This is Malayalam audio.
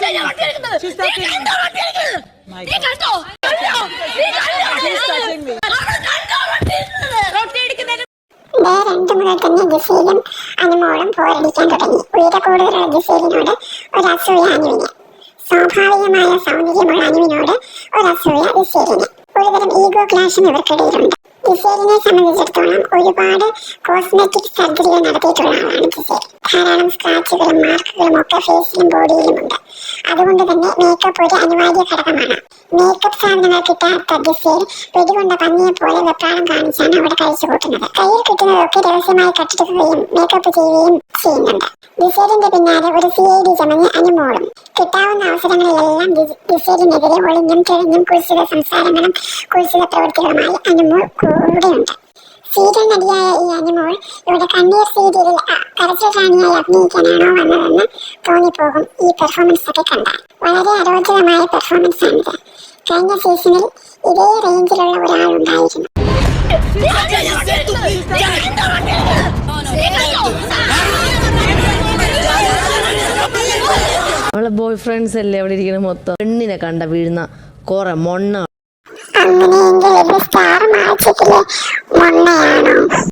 മുതൽ തന്നെ ജിസയിലും അനുമോളും പോരടിക്കാൻ തുടങ്ങി. ഉയര കൂടുതലുള്ള ജിസയിലിനോട് ഒരസൂയ അനുവിന്, സ്വാഭാവികമായ സൗന്ദര്യമുള്ള അനുവിനോട് ഒരസൂയ ജിസയിലിന്. ഒരുതരം ഈഗോ ക്ലാഷും ഇവർക്കിടയിലുണ്ട്. ജിസേലിനെ സംബന്ധിച്ചിടത്തോളം ഒരുപാട് കോസ്മെറ്റിക് സർജറികൾ നടത്തിയിട്ടുള്ള ആളാണ് ജിസേൽ. ധാരാളം സ്ക്രാച്ചുകളും മാർക്കുകളും ഒക്കെ ഫേസിലും ബോഡിയിലുമുണ്ട്. അതുകൊണ്ട് തന്നെ മേക്കപ്പ് ഒരു അനിവാര്യ ഘടകമാണ്. മേക്കപ്പ് സാധനങ്ങൾ കിട്ടാത്ത ജിസേൽ വെടികൊണ്ട പന്നിയെ പോലെ വെപ്രാളം കാണിച്ചാണ് അവിടെ കഴിച്ചു കൂട്ടുന്നത്. കയ്യിൽ കിട്ടുന്നതൊക്കെ രഹസ്യമായി കട്ടെടുക്കുകയും മേക്കപ്പ് ചെയ്യുകയും ചെയ്യുന്നുണ്ട്. ജിസേലിന്റെ പിന്നാലെ ഒരു CID ചമഞ്ഞ് അനുമോളും. കിട്ടാവുന്ന അവസരങ്ങളിലെല്ലാം ജിസേലിനെതിരെ ഒളിഞ്ഞും തെളിഞ്ഞും കുൽസിത സംസാരങ്ങളും കുൽസിത പ്രവൃത്തികളുമായി അനുമോൾ കൂടെയുണ്ട്. സീരിയൽ നടിയായ ഈ അനുമോൾ ഇവിടെ കണ്ണീർ സീരിയലിൽ കരച്ചിൽ റാണിയായി അഭിനയിക്കാനാണോ വന്നതെന്ന് തോന്നിപ്പോകും ഈ പെർഫോമൻസ് ഒക്കെ കണ്ടാൽ. വളരെ അരോചകമായ പെർഫോമൻസ് ആണിത്. കഴിഞ്ഞ സീസണിൽ ഇതേ റേഞ്ചിലുള്ള ഒരാളുണ്ടായിരുന്നു. അവളെ ബോയ് ഫ്രണ്ട്സ് അല്ലേ അവിടെ ഇരിക്കുന്ന മൊത്തം പെണ്ണിനെ കണ്ട വീഴുന്ന കുറെ മൊണ്ണ. അങ്ങനെയെങ്കിൽ സ്റ്റാർ മാജിക്കിലെ മൊണ്ണയാണോ?